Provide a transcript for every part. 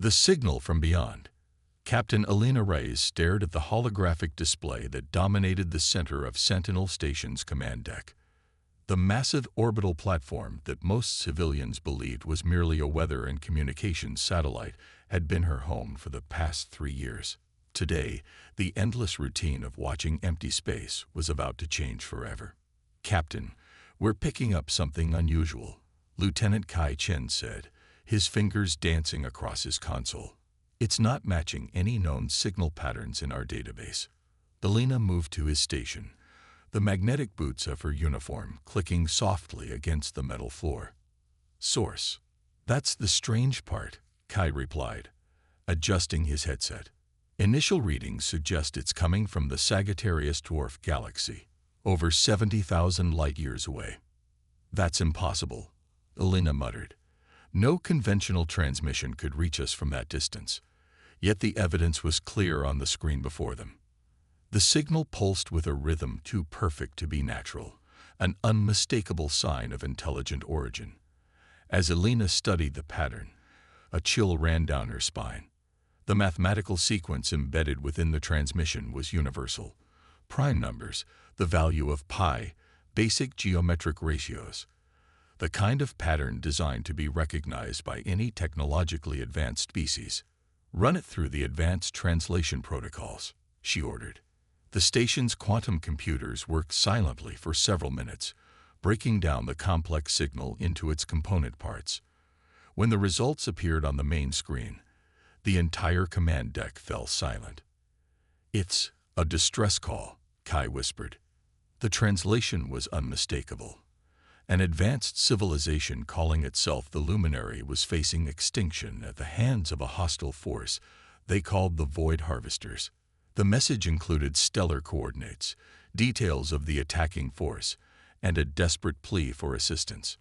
The signal from beyond. Captain Elena Reyes stared at the holographic display that dominated the center of Sentinel Station's command deck. The massive orbital platform that most civilians believed was merely a weather and communications satellite had been her home for the past 3 years. Today, the endless routine of watching empty space was about to change forever. "Captain, we're picking up something unusual," Lieutenant Kai Chen said, his fingers dancing across his console. "It's not matching any known signal patterns in our database." Elena moved to his station, the magnetic boots of her uniform clicking softly against the metal floor. "Source. That's the strange part," Kai replied, adjusting his headset. "Initial readings suggest it's coming from the Sagittarius dwarf galaxy, over 70,000 light-years away." "That's impossible," Elena muttered. "No conventional transmission could reach us from that distance." Yet the evidence was clear on the screen before them. The signal pulsed with a rhythm too perfect to be natural, an unmistakable sign of intelligent origin. As Elena studied the pattern, a chill ran down her spine. The mathematical sequence embedded within the transmission was universal. Prime numbers, the value of pi, basic geometric ratios. The kind of pattern designed to be recognized by any technologically advanced species. "Run it through the advanced translation protocols," she ordered. The station's quantum computers worked silently for several minutes, breaking down the complex signal into its component parts. When the results appeared on the main screen, the entire command deck fell silent. "It's a distress call," Kai whispered. The translation was unmistakable. An advanced civilization calling itself the Luminary was facing extinction at the hands of a hostile force they called the Void Harvesters. The message included stellar coordinates, details of the attacking force, and a desperate plea for assistance.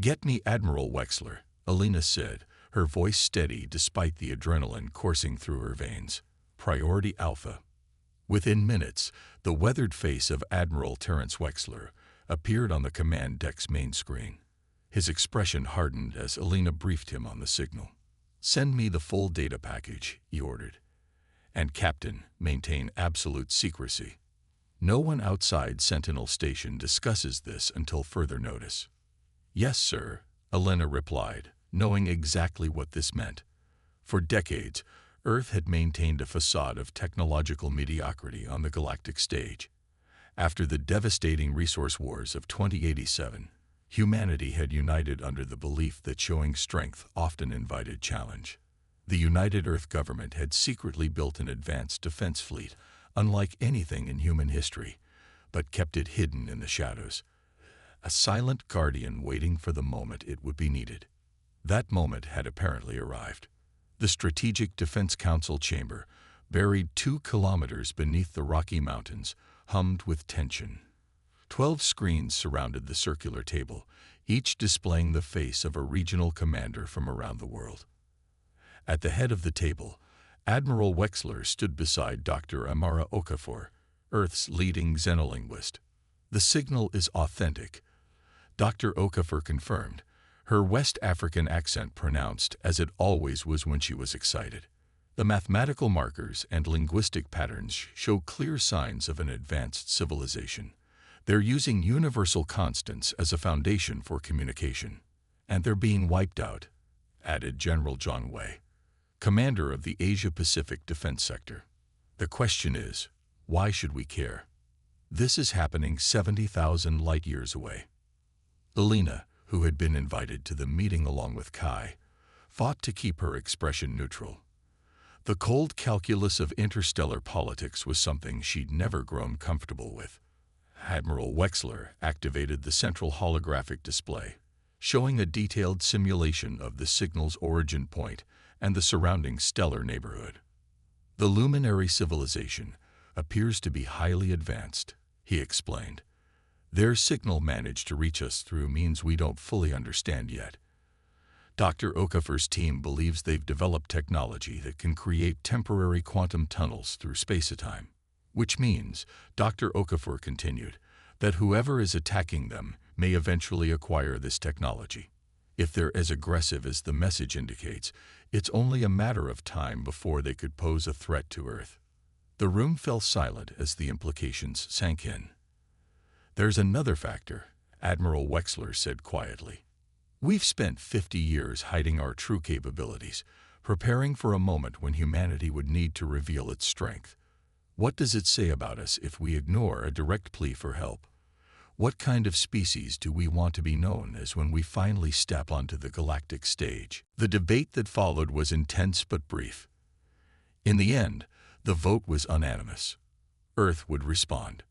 "Get me Admiral Wexler," Elena said, her voice steady despite the adrenaline coursing through her veins. "Priority Alpha." Within minutes, the weathered face of Admiral Terence Wexler appeared on the command deck's main screen. His expression hardened as Elena briefed him on the signal. "Send me the full data package," he ordered. "And Captain, maintain absolute secrecy. No one outside Sentinel Station discusses this until further notice." "Yes, sir," Elena replied, knowing exactly what this meant. For decades, Earth had maintained a facade of technological mediocrity on the galactic stage. After the devastating resource wars of 2087, humanity had united under the belief that showing strength often invited challenge. The United Earth government had secretly built an advanced defense fleet, unlike anything in human history, but kept it hidden in the shadows. A silent guardian waiting for the moment it would be needed. That moment had apparently arrived. The Strategic Defense Council chamber, buried 2 kilometers beneath the Rocky Mountains, hummed with tension. 12 screens surrounded the circular table, each displaying the face of a regional commander from around the world. At the head of the table, Admiral Wexler stood beside Dr. Amara Okafor, Earth's leading xenolinguist. "The signal is authentic," Dr. Okafor confirmed, her West African accent pronounced as it always was when she was excited. "The mathematical markers and linguistic patterns show clear signs of an advanced civilization. They're using universal constants as a foundation for communication. And they're being wiped out," added General John Wei, commander of the Asia-Pacific Defense Sector. "The question is, why should we care? This is happening 70,000 light-years away." Elena, who had been invited to the meeting along with Kai, fought to keep her expression neutral. The cold calculus of interstellar politics was something she'd never grown comfortable with. Admiral Wexler activated the central holographic display, showing a detailed simulation of the signal's origin point and the surrounding stellar neighborhood. "The Luminary civilization appears to be highly advanced," he explained. "Their signal managed to reach us through means we don't fully understand yet. Dr. Okafor's team believes they've developed technology that can create temporary quantum tunnels through space-time. Which means," Dr. Okafor continued, "that whoever is attacking them may eventually acquire this technology. If they're as aggressive as the message indicates, it's only a matter of time before they could pose a threat to Earth. The room fell silent as the implications sank in. There's another factor, Admiral Wexler said quietly. We've spent 50 years hiding our true capabilities, preparing for a moment when humanity would need to reveal its strength. What does it say about us if we ignore a direct plea for help? What kind of species do we want to be known as when we finally step onto the galactic stage? The debate that followed was intense but brief. In the end, the vote was unanimous. Earth would respond.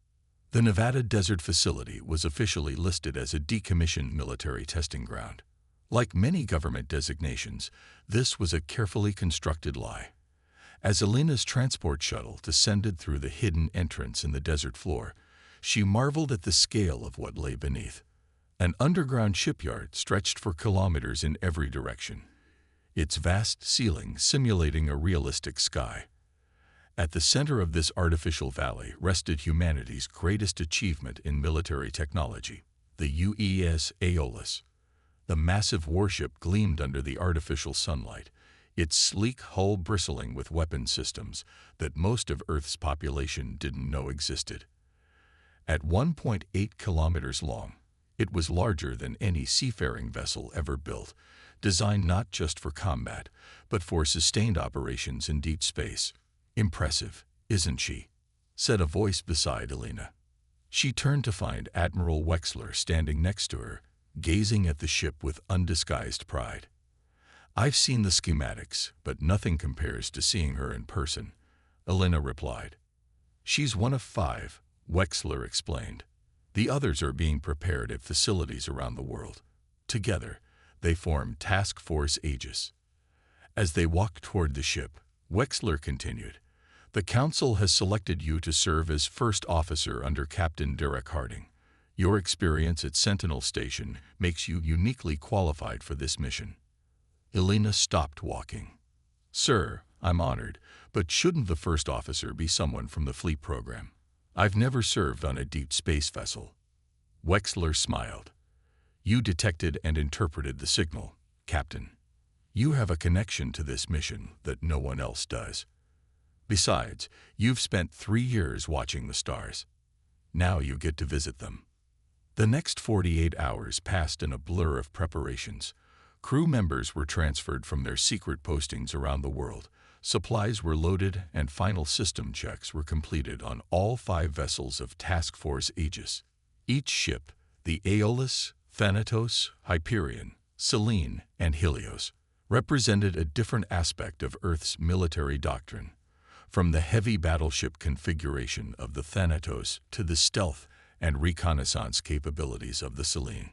The Nevada Desert Facility was officially listed as a decommissioned military testing ground. Like many government designations, this was a carefully constructed lie. As Alina's transport shuttle descended through the hidden entrance in the desert floor, she marveled at the scale of what lay beneath. An underground shipyard stretched for kilometers in every direction, its vast ceiling simulating a realistic sky. At the center of this artificial valley rested humanity's greatest achievement in military technology, the UES Aeolus. The massive warship gleamed under the artificial sunlight, its sleek hull bristling with weapon systems that most of Earth's population didn't know existed. At 1.8 kilometers long, it was larger than any seafaring vessel ever built, designed not just for combat, but for sustained operations in deep space. "Impressive, isn't she?" said a voice beside Alina. She turned to find Admiral Wexler standing next to her, gazing at the ship with undisguised pride. "I've seen the schematics, but nothing compares to seeing her in person," Alina replied. "She's one of 5, Wexler explained. The others are being prepared at facilities around the world. Together, they form Task Force Aegis." As they walked toward the ship, Wexler continued, "The Council has selected you to serve as first officer under Captain Derek Harding. Your experience at Sentinel Station makes you uniquely qualified for this mission." Alina stopped walking. "Sir, I'm honored, but shouldn't the first officer be someone from the fleet program? I've never served on a deep space vessel." Wexler smiled. "You detected and interpreted the signal, Captain. You have a connection to this mission that no one else does. Besides, you've spent 3 years watching the stars. Now you get to visit them." The next 48 hours passed in a blur of preparations. Crew members were transferred from their secret postings around the world. Supplies were loaded and final system checks were completed on all 5 vessels of Task Force Aegis. Each ship, the Aeolus, Thanatos, Hyperion, Selene, and Helios, represented a different aspect of Earth's military doctrine, from the heavy battleship configuration of the Thanatos to the stealth and reconnaissance capabilities of the Selene.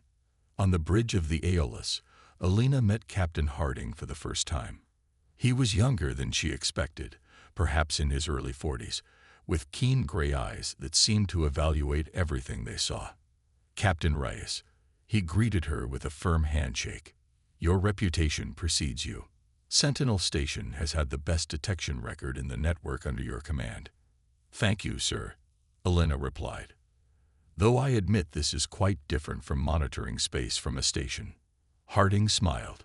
On the bridge of the Aeolus, Alina met Captain Harding for the first time. He was younger than she expected, perhaps in his early 40s, with keen gray eyes that seemed to evaluate everything they saw. "Captain Reyes," he greeted her with a firm handshake. "Your reputation precedes you. Sentinel Station has had the best detection record in the network under your command." "Thank you, sir," Alina replied. "Though I admit this is quite different from monitoring space from a station." Harding smiled.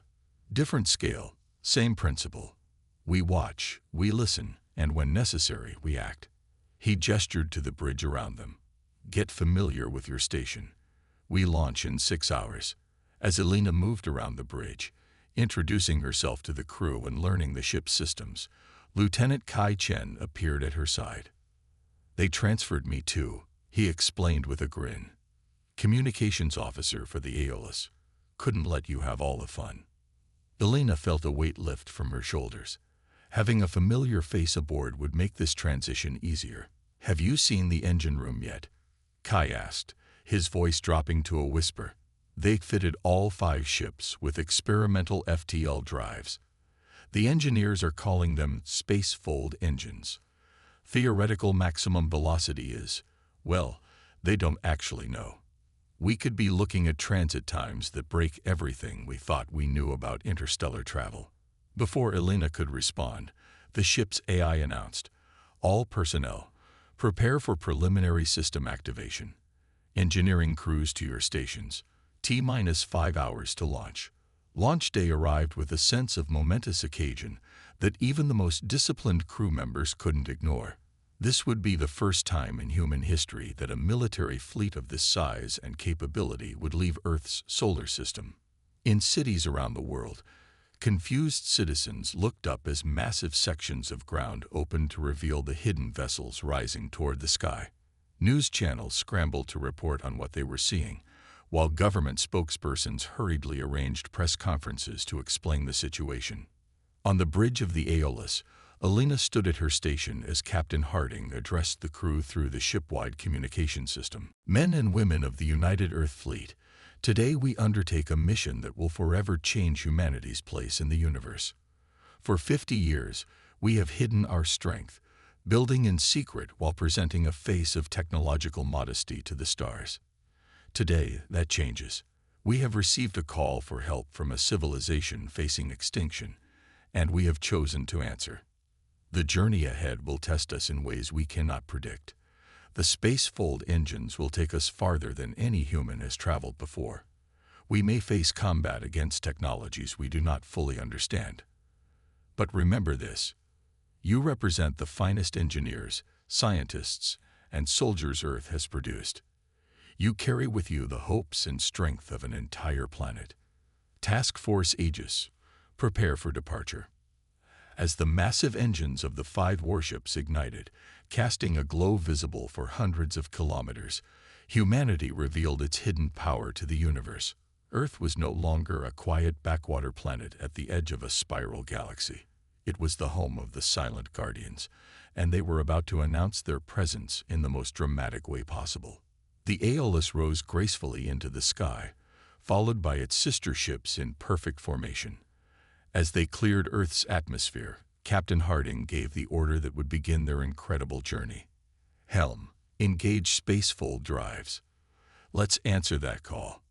"Different scale, same principle. We watch, we listen, and when necessary, we act." He gestured to the bridge around them. "Get familiar with your station. We launch in 6 hours." As Alina moved around the bridge, introducing herself to the crew and learning the ship's systems, Lieutenant Kai Chen appeared at her side. "They transferred me too," he explained with a grin. "Communications officer for the Aeolus. Couldn't let you have all the fun." Alina felt a weight lift from her shoulders. Having a familiar face aboard would make this transition easier. "Have you seen the engine room yet?" Kai asked, his voice dropping to a whisper. They fitted all 5 ships with experimental FTL drives. The engineers are calling them space-fold engines. Theoretical maximum velocity is, well, they don't actually know. We could be looking at transit times that break everything we thought we knew about interstellar travel. Before Alina could respond, the ship's AI announced, "All personnel, prepare for preliminary system activation. Engineering crews to your stations. T-minus 5 hours to launch." Launch day arrived with a sense of momentous occasion that even the most disciplined crew members couldn't ignore. This would be the first time in human history that a military fleet of this size and capability would leave Earth's solar system. In cities around the world, confused citizens looked up as massive sections of ground opened to reveal the hidden vessels rising toward the sky. News channels scrambled to report on what they were seeing, while government spokespersons hurriedly arranged press conferences to explain the situation. On the bridge of the Aeolus, Alina stood at her station as Captain Harding addressed the crew through the ship-wide communication system. Men and women of the United Earth Fleet, today we undertake a mission that will forever change humanity's place in the universe. For 50 years, we have hidden our strength, building in secret while presenting a face of technological modesty to the stars. Today, that changes. We have received a call for help from a civilization facing extinction, and we have chosen to answer. The journey ahead will test us in ways we cannot predict. The spacefold engines will take us farther than any human has traveled before. We may face combat against technologies we do not fully understand. But remember this: you represent the finest engineers, scientists, and soldiers Earth has produced. You carry with you the hopes and strength of an entire planet. Task Force Aegis, prepare for departure. As the massive engines of the 5 warships ignited, casting a glow visible for hundreds of kilometers, humanity revealed its hidden power to the universe. Earth was no longer a quiet backwater planet at the edge of a spiral galaxy. It was the home of the Silent Guardians, and they were about to announce their presence in the most dramatic way possible. The Aeolus rose gracefully into the sky, followed by its sister ships in perfect formation. As they cleared Earth's atmosphere, Captain Harding gave the order that would begin their incredible journey. Helm, engage spacefold drives. Let's answer that call.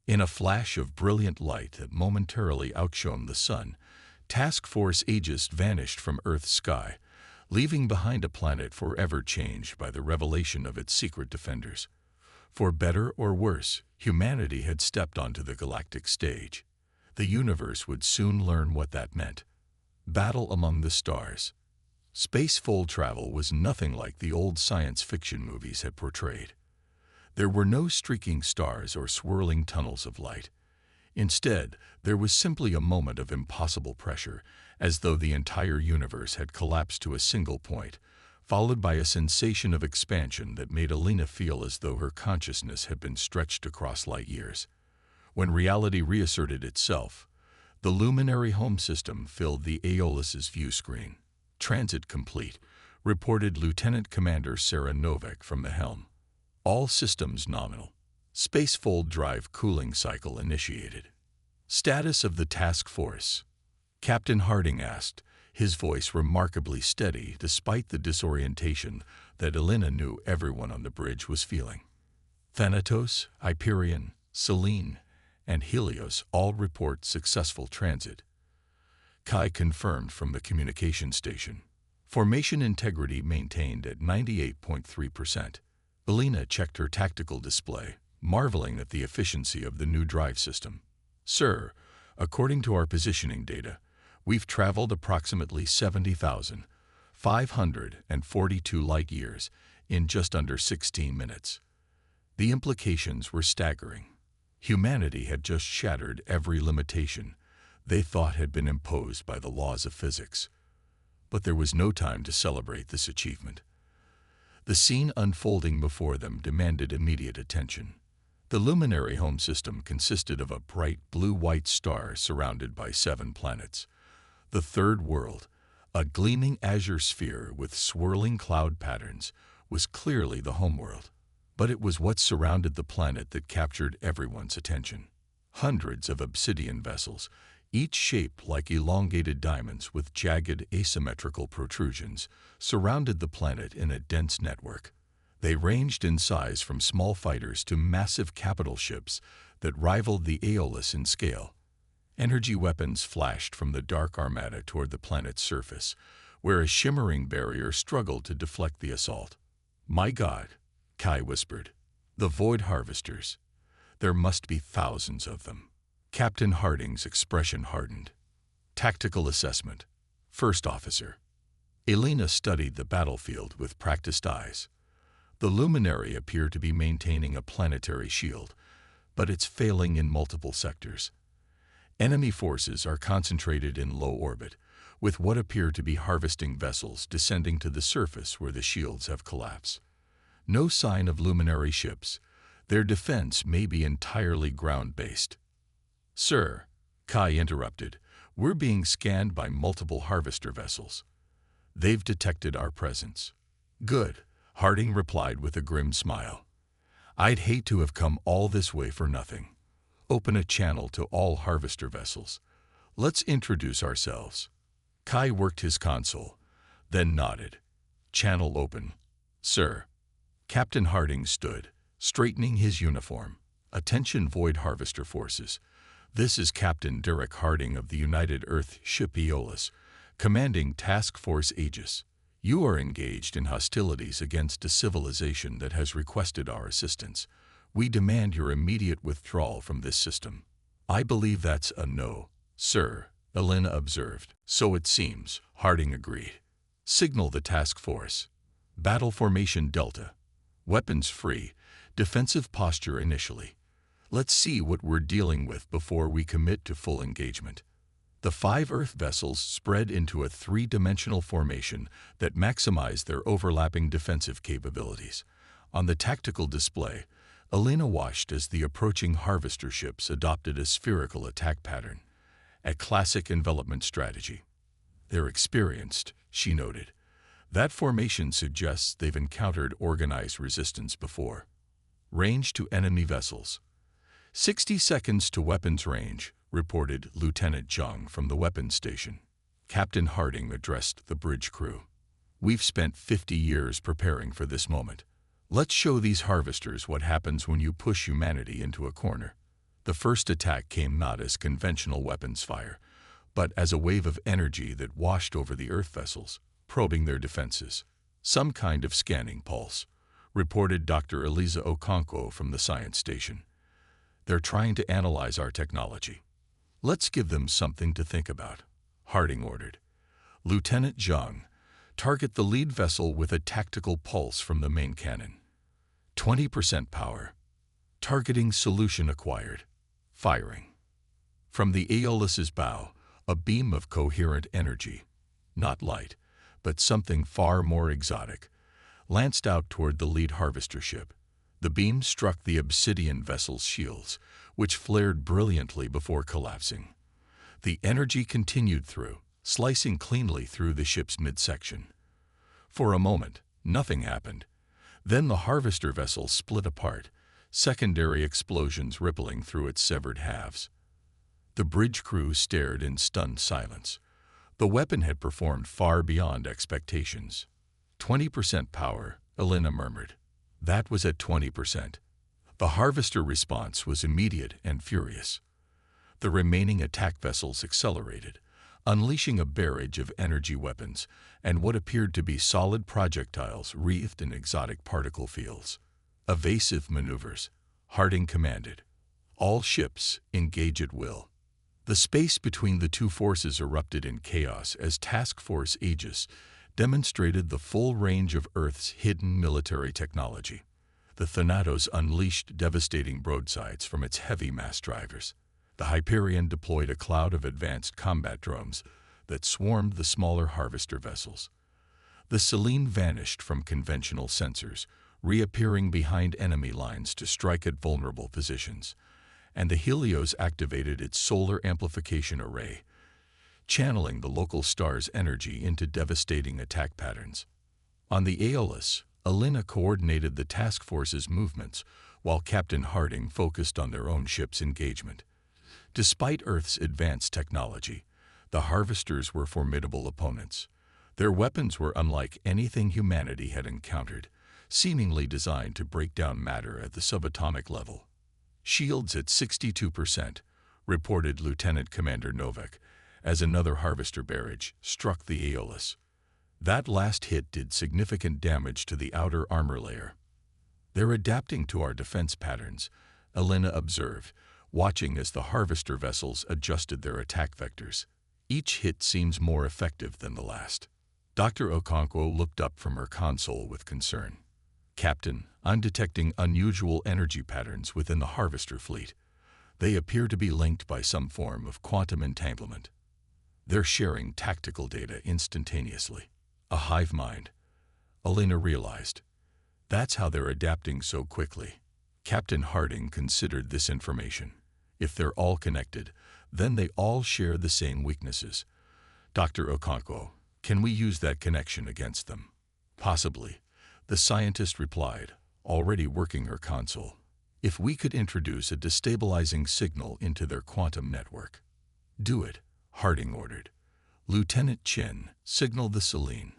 In a flash of brilliant light that momentarily outshone the sun, Task Force Aegis vanished from Earth's sky, leaving behind a planet forever changed by the revelation of its secret defenders. For better or worse, humanity had stepped onto the galactic stage. The universe would soon learn what that meant. Battle among the stars. Spacefold travel was nothing like the old science fiction movies had portrayed. There were no streaking stars or swirling tunnels of light. Instead, there was simply a moment of impossible pressure, as though the entire universe had collapsed to a single point, followed by a sensation of expansion that made Alina feel as though her consciousness had been stretched across light years. When reality reasserted itself, the luminary home system filled the Aeolus's view screen. Transit complete, reported Lieutenant Commander Sarah Novak from the helm. All systems nominal. Spacefold drive cooling cycle initiated. Status of the task force. Captain Harding asked, his voice remarkably steady despite the disorientation that Alina knew everyone on the bridge was feeling. Thanatos, Hyperion, Selene, and Helios all report successful transit. Kai confirmed from the communication station. Formation integrity maintained at 98.3%. Alina checked her tactical display, marveling at the efficiency of the new drive system. Sir, according to our positioning data, we've traveled approximately 70,542 light years in just under 16 minutes. The implications were staggering. Humanity had just shattered every limitation they thought had been imposed by the laws of physics. But there was no time to celebrate this achievement. The scene unfolding before them demanded immediate attention. The luminary home system consisted of a bright blue-white star surrounded by 7 planets. The third world, a gleaming azure sphere with swirling cloud patterns, was clearly the homeworld. But it was what surrounded the planet that captured everyone's attention. Hundreds of obsidian vessels, each shaped like elongated diamonds with jagged asymmetrical protrusions, surrounded the planet in a dense network. They ranged in size from small fighters to massive capital ships that rivaled the Aeolus in scale. Energy weapons flashed from the dark armada toward the planet's surface, where a shimmering barrier struggled to deflect the assault. "My God," Kai whispered. "The Void Harvesters. There must be thousands of them." Captain Harding's expression hardened. Tactical assessment. First officer. Elena studied the battlefield with practiced eyes. The luminary appeared to be maintaining a planetary shield, but it's failing in multiple sectors. Enemy forces are concentrated in low orbit, with what appear to be harvesting vessels descending to the surface where the shields have collapsed. No sign of luminary ships. Their defense may be entirely ground-based. Sir, Kai interrupted, we're being scanned by multiple harvester vessels. They've detected our presence. Good, Harding replied with a grim smile. I'd hate to have come all this way for nothing. Open a channel to all harvester vessels. Let's introduce ourselves. Kai worked his console, then nodded. Channel open. Sir. Captain Harding stood, straightening his uniform. Attention Void Harvester Forces. This is Captain Derek Harding of the United Earth ship Aeolus, commanding Task Force Aegis. You are engaged in hostilities against a civilization that has requested our assistance. We demand your immediate withdrawal from this system. I believe that's a no, sir, Elena observed. So it seems, Harding agreed. Signal the task force. Battle formation Delta. Weapons free. Defensive posture initially. Let's see what we're dealing with before we commit to full engagement. The 5 Earth vessels spread into a 3-dimensional formation that maximized their overlapping defensive capabilities. On the tactical display, Elena watched as the approaching harvester ships adopted a spherical attack pattern, a classic envelopment strategy. They're experienced, she noted. That formation suggests they've encountered organized resistance before. Range to enemy vessels. 60 seconds to weapons range, reported Lieutenant Zhang from the weapons station. Captain Harding addressed the bridge crew. We've spent 50 years preparing for this moment. Let's show these harvesters what happens when you push humanity into a corner. The first attack came not as conventional weapons fire, but as a wave of energy that washed over the Earth vessels, probing their defenses. Some kind of scanning pulse, reported Dr. Eliza Okonkwo from the science station. They're trying to analyze our technology. Let's give them something to think about, Harding ordered. Lieutenant Zhang, target the lead vessel with a tactical pulse from the main cannon. 20% power. Targeting solution acquired. Firing. From the Aeolus's bow, a beam of coherent energy, not light, but something far more exotic, lanced out toward the lead harvester ship. The beam struck the obsidian vessel's shields, which flared brilliantly before collapsing. The energy continued through, slicing cleanly through the ship's midsection. For a moment, nothing happened. Then the harvester vessel split apart, secondary explosions rippling through its severed halves. The bridge crew stared in stunned silence. The weapon had performed far beyond expectations. 20% power, Elena murmured. That was at 20%. The harvester response was immediate and furious. The remaining attack vessels accelerated, unleashing a barrage of energy weapons and what appeared to be solid projectiles wreathed in exotic particle fields. Evasive maneuvers, Harding commanded. All ships engage at will. The space between the two forces erupted in chaos as Task Force Aegis demonstrated the full range of Earth's hidden military technology. The Thanatos unleashed devastating broadsides from its heavy mass drivers. The Hyperion deployed a cloud of advanced combat drones that swarmed the smaller harvester vessels. The Selene vanished from conventional sensors, reappearing behind enemy lines to strike at vulnerable positions, and the Helios activated its solar amplification array, channeling the local star's energy into devastating attack patterns. On the Aeolus, Elena coordinated the task force's movements, while Captain Harding focused on their own ship's engagement. Despite Earth's advanced technology, the harvesters were formidable opponents. Their weapons were unlike anything humanity had encountered, seemingly designed to break down matter at the subatomic level. Shields at 62%, reported Lieutenant Commander Novak, as another harvester barrage struck the Aeolus. That last hit did significant damage to the outer armor layer. They're adapting to our defense patterns, Elena observed, watching as the harvester vessels adjusted their attack vectors. Each hit seems more effective than the last. Dr. Okonkwo looked up from her console with concern. Captain, I'm detecting unusual energy patterns within the harvester fleet. They appear to be linked by some form of quantum entanglement. They're sharing tactical data instantaneously. A hive mind, Alina realized. That's how they're adapting so quickly. Captain Harding considered this information. If they're all connected, then they all share the same weaknesses. Dr. Okonkwo, can we use that connection against them? Possibly, the scientist replied, already working her console. If we could introduce a destabilizing signal into their quantum network. Do it, Harding ordered. Lieutenant Chin, signal the Selene.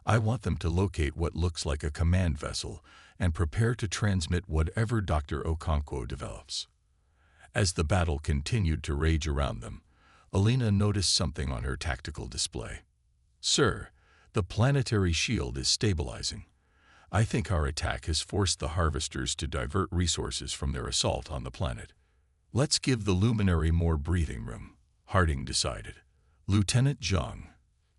I want them to locate what looks like a command vessel and prepare to transmit whatever Dr. Okonkwo develops. As the battle continued to rage around them, Alina noticed something on her tactical display. Sir, the planetary shield is stabilizing. I think our attack has forced the harvesters to divert resources from their assault on the planet. Let's give the luminary more breathing room, Harding decided. Lieutenant Zhang,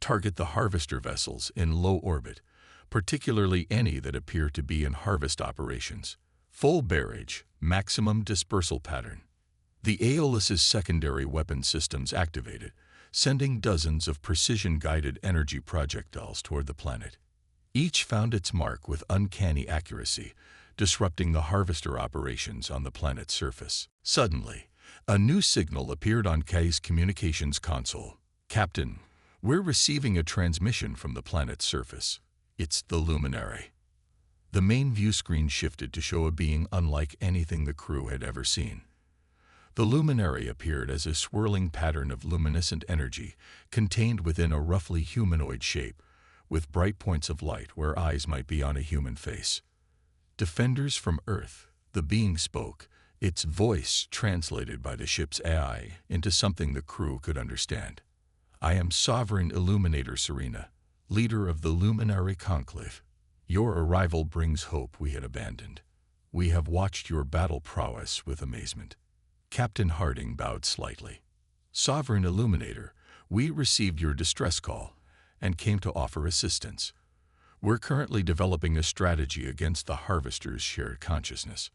target the harvester vessels in low orbit, particularly any that appear to be in harvest operations. Full barrage, maximum dispersal pattern. The Aeolus's secondary weapon systems activated, sending dozens of precision-guided energy projectiles toward the planet. Each found its mark with uncanny accuracy, disrupting the harvester operations on the planet's surface. Suddenly, a new signal appeared on Kai's communications console. Captain, we're receiving a transmission from the planet's surface. It's the luminary. The main view screen shifted to show a being unlike anything the crew had ever seen. The luminary appeared as a swirling pattern of luminescent energy contained within a roughly humanoid shape, with bright points of light where eyes might be on a human face. Defenders from Earth, the being spoke, its voice translated by the ship's AI into something the crew could understand. I am Sovereign Illuminator Serena, leader of the Luminary Conclave. Your arrival brings hope we had abandoned. We have watched your battle prowess with amazement. Captain Harding bowed slightly. Sovereign Illuminator, we received your distress call and came to offer assistance. We're currently developing a strategy against the Harvester's shared consciousness.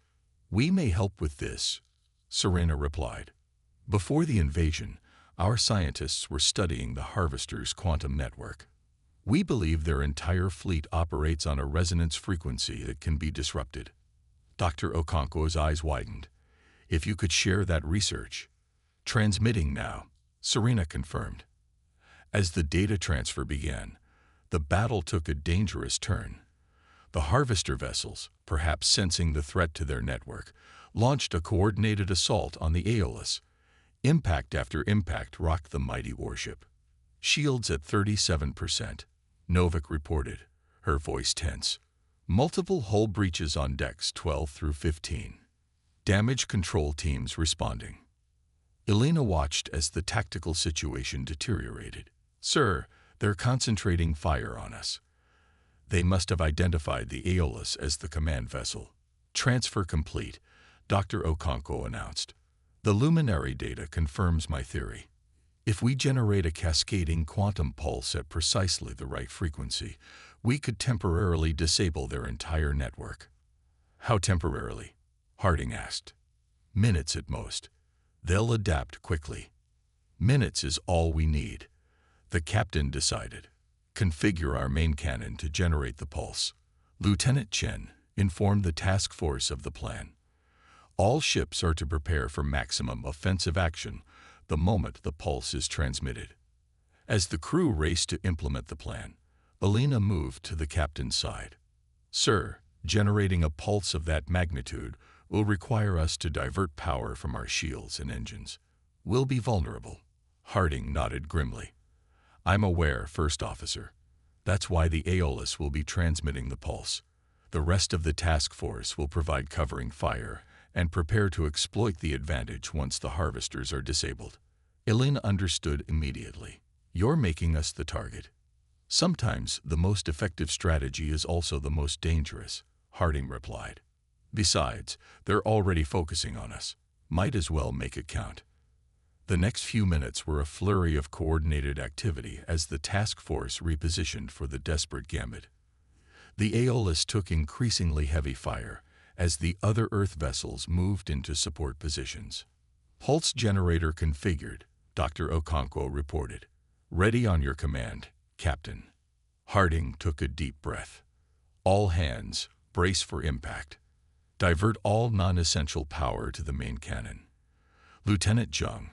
We may help with this, Serena replied. Before the invasion, our scientists were studying the Harvester's quantum network. We believe their entire fleet operates on a resonance frequency that can be disrupted. Dr. Okonkwo's eyes widened. If you could share that research. Transmitting now, Serena confirmed. As the data transfer began, the battle took a dangerous turn. The harvester vessels, perhaps sensing the threat to their network, launched a coordinated assault on the Aeolus. Impact after impact rocked the mighty warship. Shields at 37%, Novak reported, her voice tense. Multiple hull breaches on decks 12 through 15. Damage control teams responding. Elena watched as the tactical situation deteriorated. Sir, they're concentrating fire on us. They must have identified the Aeolus as the command vessel. Transfer complete, Dr. Okonkwo announced. The luminary data confirms my theory. If we generate a cascading quantum pulse at precisely the right frequency, we could temporarily disable their entire network. How temporarily? Harding asked. Minutes at most. They'll adapt quickly. Minutes is all we need. The captain decided. Configure our main cannon to generate the pulse. Lieutenant Chen informed the task force of the plan. All ships are to prepare for maximum offensive action the moment the pulse is transmitted. As the crew raced to implement the plan, Alina moved to the captain's side. Sir, generating a pulse of that magnitude will require us to divert power from our shields and engines. We'll be vulnerable. Harding nodded grimly. I'm aware, First Officer. That's why the Aeolus will be transmitting the pulse. The rest of the task force will provide covering fire and prepare to exploit the advantage once the harvesters are disabled. Elena understood immediately. You're making us the target. Sometimes the most effective strategy is also the most dangerous, Harding replied. Besides, they're already focusing on us. Might as well make it count. The next few minutes were a flurry of coordinated activity as the task force repositioned for the desperate gambit. The Aeolus took increasingly heavy fire as the other Earth vessels moved into support positions. Pulse generator configured, Dr. Okonkwo reported. Ready on your command, Captain. Harding took a deep breath. All hands, brace for impact. Divert all non-essential power to the main cannon. Lieutenant Jung,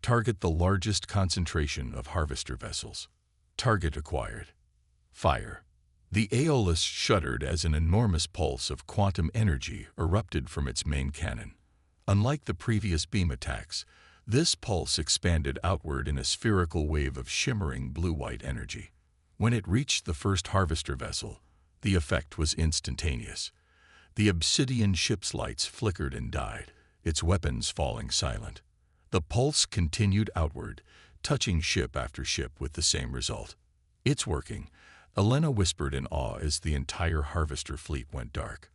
target the largest concentration of harvester vessels. Target acquired. Fire. The Aeolus shuddered as an enormous pulse of quantum energy erupted from its main cannon. Unlike the previous beam attacks, this pulse expanded outward in a spherical wave of shimmering blue-white energy. When it reached the first harvester vessel, the effect was instantaneous. The obsidian ship's lights flickered and died, its weapons falling silent. The pulse continued outward, touching ship after ship with the same result. It's working, Elena whispered in awe as the entire harvester fleet went dark.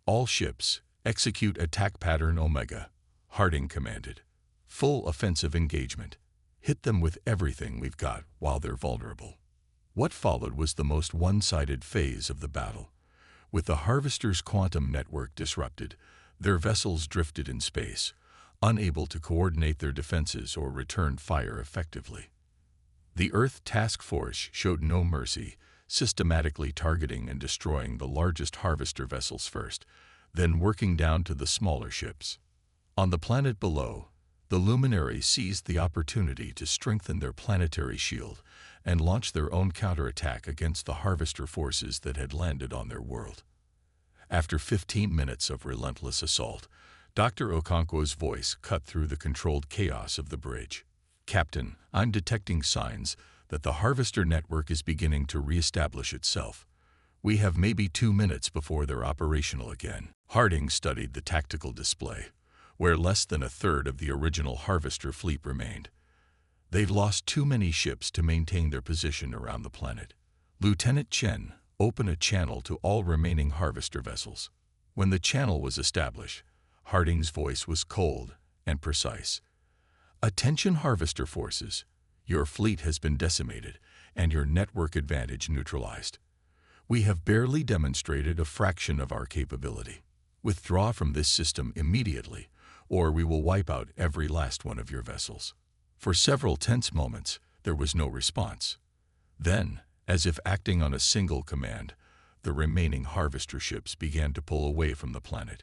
All ships, execute attack pattern Omega, Harding commanded. Full offensive engagement. Hit them with everything we've got while they're vulnerable. What followed was the most one-sided phase of the battle. With the harvester's quantum network disrupted, their vessels drifted in space, unable to coordinate their defenses or return fire effectively. The Earth Task Force showed no mercy, systematically targeting and destroying the largest harvester vessels first, then working down to the smaller ships. On the planet below, the luminaries seized the opportunity to strengthen their planetary shield and launch their own counterattack against the harvester forces that had landed on their world. After 15 minutes of relentless assault, Dr. Okonkwo's voice cut through the controlled chaos of the bridge. Captain, I'm detecting signs that the harvester network is beginning to reestablish itself. We have maybe 2 minutes before they're operational again. Harding studied the tactical display, where less than a third of the original harvester fleet remained. They've lost too many ships to maintain their position around the planet. Lieutenant Chen, open a channel to all remaining harvester vessels. When the channel was established, Harding's voice was cold and precise. Attention harvester forces, your fleet has been decimated and your network advantage neutralized. We have barely demonstrated a fraction of our capability. Withdraw from this system immediately, or we will wipe out every last one of your vessels. For several tense moments, there was no response. Then, as if acting on a single command, the remaining harvester ships began to pull away from the planet.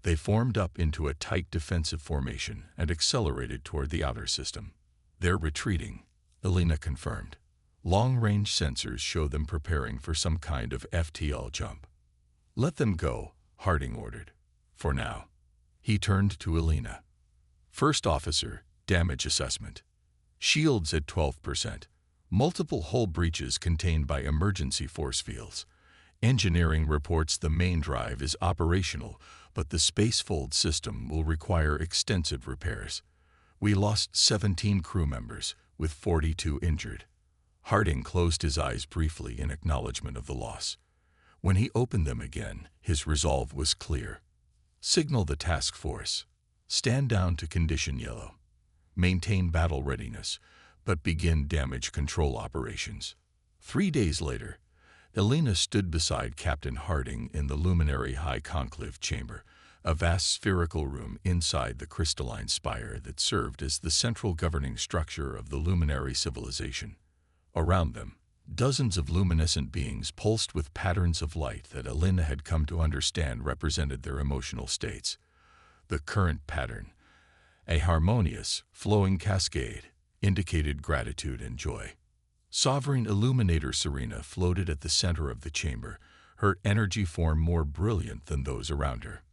They formed up into a tight defensive formation and accelerated toward the outer system. They're retreating, Elena confirmed. Long-range sensors show them preparing for some kind of FTL jump. Let them go, Harding ordered. For now. He turned to Elena. First officer, damage assessment. Shields at 12%. Multiple hull breaches contained by emergency force fields. Engineering reports the main drive is operational, but the spacefold system will require extensive repairs. We lost 17 crew members, with 42 injured. Harding closed his eyes briefly in acknowledgement of the loss. When he opened them again, his resolve was clear. Signal the task force. Stand down to condition yellow. Maintain battle readiness, but begin damage control operations. 3 days later, Elena stood beside Captain Harding in the Luminary High Conclave Chamber, a vast spherical room inside the crystalline spire that served as the central governing structure of the Luminary civilization. Around them, dozens of luminescent beings pulsed with patterns of light that Elena had come to understand represented their emotional states. The current pattern, a harmonious, flowing cascade, indicated gratitude and joy. Sovereign Illuminator Serena floated at the center of the chamber, her energy form more brilliant than those around her.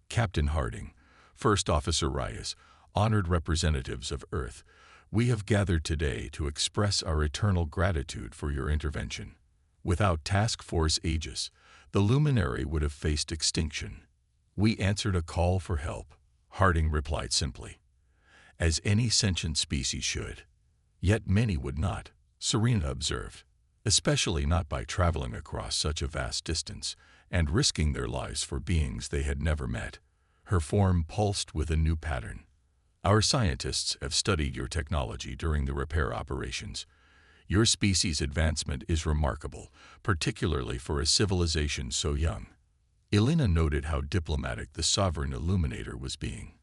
Captain Harding, First Officer Reyes, honored representatives of Earth, we have gathered today to express our eternal gratitude for your intervention. Without Task Force Aegis, the Luminary would have faced extinction. We answered a call for help, Harding replied simply, as any sentient species should. Yet many would not, Serena observed, especially not by traveling across such a vast distance and risking their lives for beings they had never met. Her form pulsed with a new pattern. "Our scientists have studied your technology during the repair operations. Your species' advancement is remarkable, particularly for a civilization so young." Elena noted how diplomatic the sovereign illuminator was being.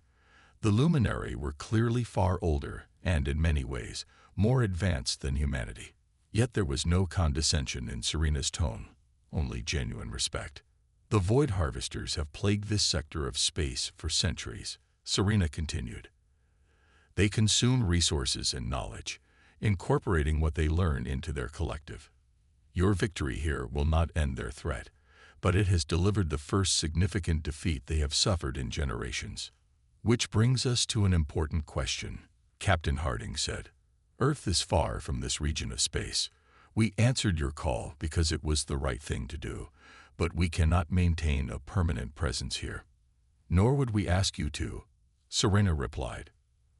The luminary were clearly far older and, in many ways, more advanced than humanity. Yet there was no condescension in Serena's tone, only genuine respect. "The void harvesters have plagued this sector of space for centuries," Serena continued. "They consume resources and knowledge, incorporating what they learn into their collective. Your victory here will not end their threat, but it has delivered the first significant defeat they have suffered in generations." "Which brings us to an important question," Captain Harding said. "Earth is far from this region of space. We answered your call because it was the right thing to do, but we cannot maintain a permanent presence here." "Nor would we ask you to," Serena replied.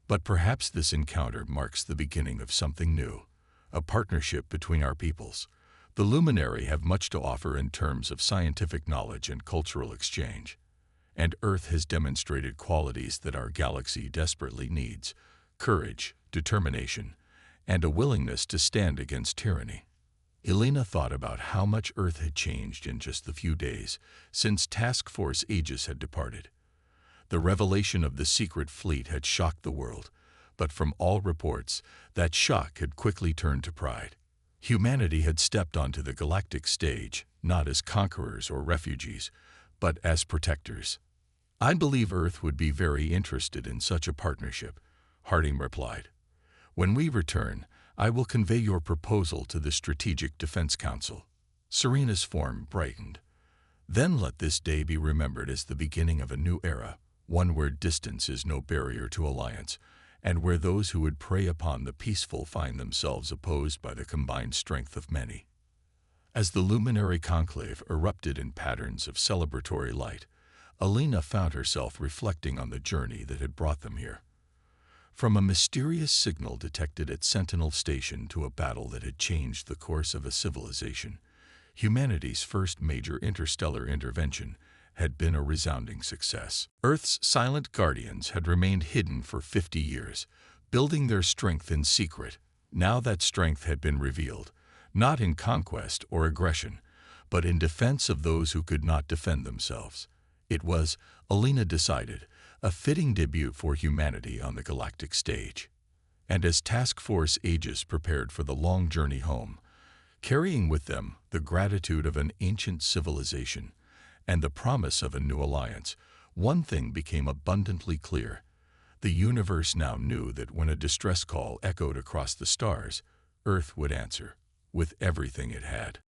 "But perhaps this encounter marks the beginning of something new, a partnership between our peoples. The Luminary have much to offer in terms of scientific knowledge and cultural exchange. And Earth has demonstrated qualities that our galaxy desperately needs: courage, determination, and a willingness to stand against tyranny." Elena thought about how much Earth had changed in just the few days since Task Force Aegis had departed. The revelation of the secret fleet had shocked the world, but from all reports, that shock had quickly turned to pride. Humanity had stepped onto the galactic stage, not as conquerors or refugees, but as protectors. "I believe Earth would be very interested in such a partnership," Harding replied. "When we return, I will convey your proposal to the Strategic Defense Council." Serena's form brightened. "Then let this day be remembered as the beginning of a new era, one where distance is no barrier to alliance, and where those who would prey upon the peaceful find themselves opposed by the combined strength of many." As the luminary conclave erupted in patterns of celebratory light, Elena found herself reflecting on the journey that had brought them here. From a mysterious signal detected at Sentinel Station to a battle that had changed the course of a civilization, humanity's first major interstellar intervention had been a resounding success. Earth's silent guardians had remained hidden for 50 years, building their strength in secret. Now that strength had been revealed, not in conquest or aggression, but in defense of those who could not defend themselves. It was, Elena decided, a fitting debut for humanity on the galactic stage. And as Task Force Aegis prepared for the long journey home, carrying with them the gratitude of an ancient civilization and the promise of a new alliance, one thing became abundantly clear. The universe now knew that when a distress call echoed across the stars, Earth would answer, with everything it had.